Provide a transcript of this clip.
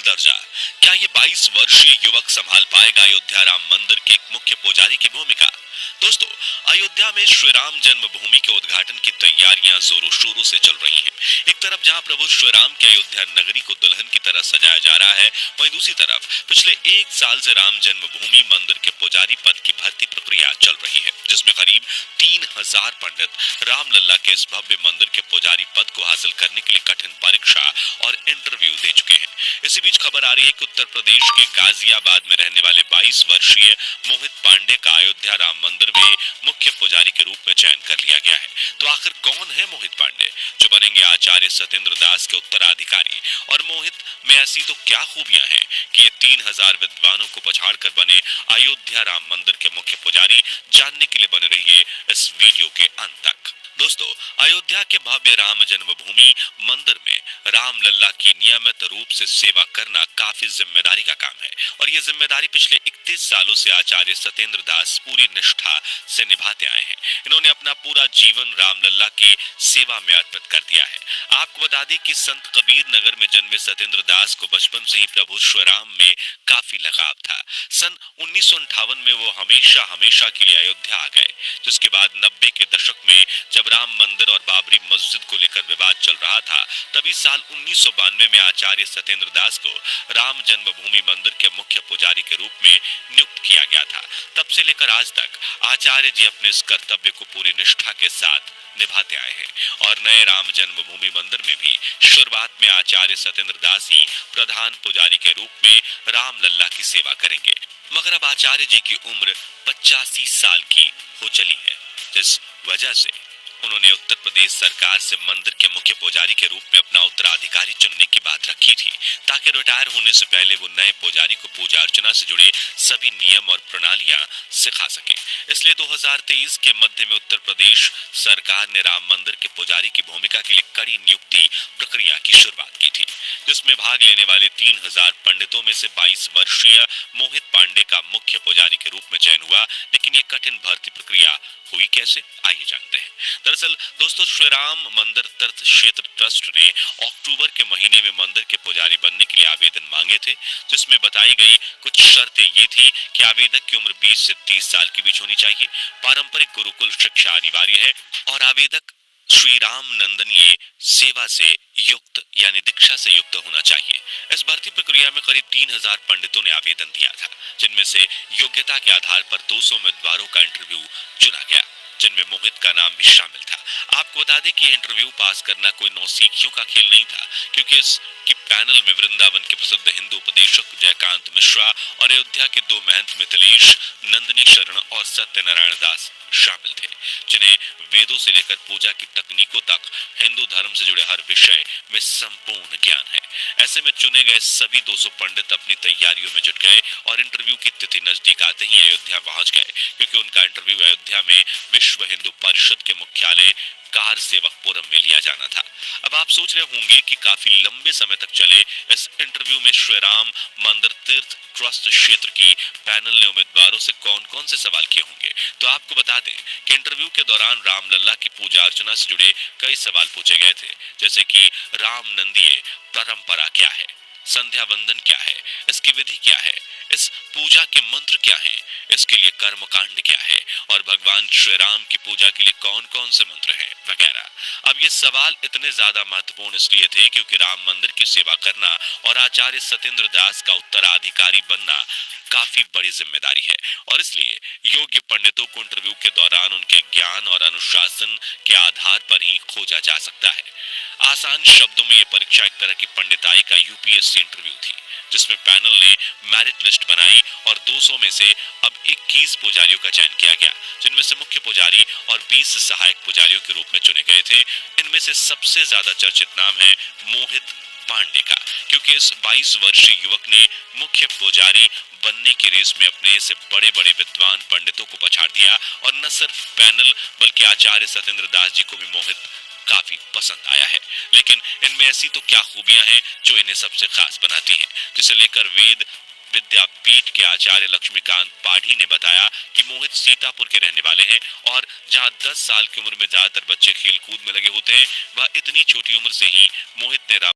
दर्जा। क्या ये 22 वर्षीय युवक संभाल पाएगा अयोध्या राम मंदिर के एक मुख्य पुजारी की भूमिका? दोस्तों, अयोध्या में श्री राम जन्मभूमि के उद्घाटन की तैयारियां जोरों शोरों से चल रही हैं। एक तरफ जहां प्रभु श्री राम की अयोध्या नगरी को दुल्हन की तरह सजाया जा रहा है, वहीं दूसरी तरफ पिछले एक साल से राम जन्मभूमि मंदिर के पुजारी पद की भर्ती प्रक्रिया चल रही है, जिसमें करीब 3000 पंडित रामलला के इस भव्य मंदिर के पुजारी पद को हासिल करने के लिए कठिन परीक्षा और इंटरव्यू दे चुके हैं। इसी बीच खबर आ रही है कि उत्तर प्रदेश के गाजियाबाद में रहने वाले 22 वर्षीय मोहित पांडे का अयोध्या राम मंदिर में मुख्य पुजारी के रूप में चयन कर लिया गया है। तो आखिर कौन है मोहित पांडे, जो बनेंगे आचार्य सत्येंद्र दास के उत्तराधिकारी? और मोहित में ऐसी तो क्या खूबियां हैं कि ये 3000 विद्वानों को पछाड़ कर बने अयोध्या राम मंदिर के मुख्य पुजारी? जानने के लिए बने रहिए इस वीडियो के अंत तक। दोस्तों, अयोध्या के भव्य राम जन्मभूमि मंदिर में राम लल्ला की नियमित रूप से सेवा करना काफी जिम्मेदारी का काम है, और ये जिम्मेदारी पिछले 31 सालों से आचार्य सत्येंद्र दास पूरी निष्ठा से निभाते आए हैं। इन्होंने अपना पूरा जीवन राम लल्ला की सेवा में अर्पित कर दिया है। आपको बता दें कि संत कबीर नगर में जन्मे सत्येंद्र दास को बचपन से ही प्रभु श्री राम में काफी लगाव था। सन 1958 में वो हमेशा हमेशा के लिए अयोध्या आ गए, जिसके बाद 90 के दशक में जब राम मंदिर और बाबरी मस्जिद को लेकर विवाद चल रहा था, तभी साल 1992 में आचार्य सत्येंद्र दास को राम जन्मभूमि मंदिर के मुख्य पुजारी के रूप में नियुक्त किया गया था। तब से लेकर आज तक आचार्य जी अपने इस कर्तव्य को पूरी निष्ठा के साथ निभाते आए हैं, और नए राम जन्मभूमि मंदिर में भी शुरुआत में आचार्य सत्येंद्र दास ही प्रधान पुजारी के रूप में राम लल्ला की सेवा करेंगे। मगर अब आचार्य जी की उम्र 85 साल की हो चली है, जिस वजह से उन्होंने उत्तर प्रदेश सरकार से मंदिर के मुख्य पुजारी के रूप में अपना उत्तराधिकारी चुनने की बात रखी थी, ताकि रिटायर होने से पहले वो नए पुजारी को पूजा अर्चना से जुड़े सभी नियम और प्रणालियां सिखा सकें। इसलिए 2023 के मध्य में उत्तर प्रदेश सरकार ने राम मंदिर के पुजारी की भूमिका के लिए कड़ी नियुक्ति प्रक्रिया की शुरुआत की थी, जिसमें भाग लेने वाले 3000 पंडितों में से 22 वर्षीय मोहित पांडे का मुख्य पुजारी के रूप में चयन हुआ। लेकिन ये कठिन भर्ती प्रक्रिया हुई कैसे, आइए जानते हैं। दरअसल दोस्तों, श्री राम मंदिर तीर्थ क्षेत्र ट्रस्ट ने अक्टूबर के महीने में मंदिर के पुजारी बनने के लिए आवेदन मांगे थे, जिसमें बताई गई कुछ शर्तें ये थी कि आवेदक की उम्र 20 से 30 साल के बीच होनी चाहिए, पारंपरिक गुरुकुल शिक्षा अनिवार्य है, और आवेदक श्री राम नंदनीय सेवा से युक्त यानी दीक्षा से युक्त होना चाहिए। इस भर्ती प्रक्रिया में करीब 3000 पंडितों ने आवेदन दिया था, जिनमें से योग्यता के आधार पर 200 उम्मीदवारों का इंटरव्यू चुना गया, जिनमें मोहित का नाम भी शामिल था। आपको बता दें कि इंटरव्यू पास करना कोई नौसिखियों का खेल नहीं था, क्योंकि इसकी पैनल में वृंदावन के प्रसिद्ध हिंदू उपदेशक जयकांत मिश्रा और अयोध्या के 2 महंत मिथिलेश नंदिनी शरण और सत्यनारायण दास शामिल थे, जिन्हें वेदों से लेकर पूजा की तकनीकों तक हिंदू धर्म से जुड़े हर विषय में संपूर्ण ज्ञान है। ऐसे में चुने गए सभी 200 पंडित अपनी तैयारियों में जुट गए और इंटरव्यू की तिथि नजदीक आते ही अयोध्या पहुंच गए, क्योंकि उनका इंटरव्यू अयोध्या में विश्व हिंदू परिषद के मुख्यालय कार सेवकपुरम में लिया जाना था। अब आप सोच रहे होंगे कि काफी लंबे समय तक चले इस इंटरव्यू में श्री राम मंदिर तीर्थ ट्रस्ट क्षेत्र की पैनल ने उम्मीदवारों से कौन कौन से सवाल किए होंगे। तो आपको बता दें कि इंटरव्यू के दौरान राम लल्ला की पूजा अर्चना से जुड़े कई सवाल पूछे गए थे, जैसे कि राम नंदीय परंपरा क्या है, संध्या बंदन क्या है, इसकी विधि क्या है, इस पूजा के मंत्र क्या हैं, इसके लिए कर्म कांड क्या है, और भगवान श्री राम की पूजा के लिए कौन कौन से मंत्र हैं वगैरह। अब ये सवाल इतने ज्यादा महत्वपूर्ण इसलिए थे क्योंकि राम मंदिर की सेवा करना और आचार्य सत्येंद्र दास का उत्तराधिकारी बनना काफी बड़ी जिम्मेदारी है, और इसलिए योग्य पंडितों को इंटरव्यू के दौरान उनके ज्ञान और अनुशासन के आधार पर ही खोजा जा सकता है। आसान शब्दों में ये परीक्षा एक तरह की पंडिताई का यूपीएससी इंटरव्यू थी, जिसमें पैनल ने मेरिट लिस्ट बनाई और 200 में से अब 21 पुजारियों का चयन किया गया, जिनमें से मुख्य पुजारी और 20 सहायक पुजारियों के रूप में चुने गए थे। इनमें से सबसे ज्यादा चर्चित नाम है मोहित पांडे का, क्योंकि इस 22 वर्षीय युवक ने मुख्य पुजारी बनने की रेस में अपने से बड़े बड़े विद्वान पंडितों को पछाड़ दिया, और न सिर्फ पैनल बल्कि आचार्य सत्येंद्र दास जी को भी मोहित काफी पसंद आया है। लेकिन इनमें ऐसी तो क्या खूबियां हैं जो इन्हें सबसे खास बनाती हैं, जिसे लेकर वेद विद्यापीठ के आचार्य लक्ष्मीकांत पाढ़ी ने बताया कि मोहित सीतापुर के रहने वाले हैं, और जहां 10 साल की उम्र में ज्यादातर बच्चे खेल कूद में लगे होते हैं, वह इतनी छोटी उम्र से ही मोहित ने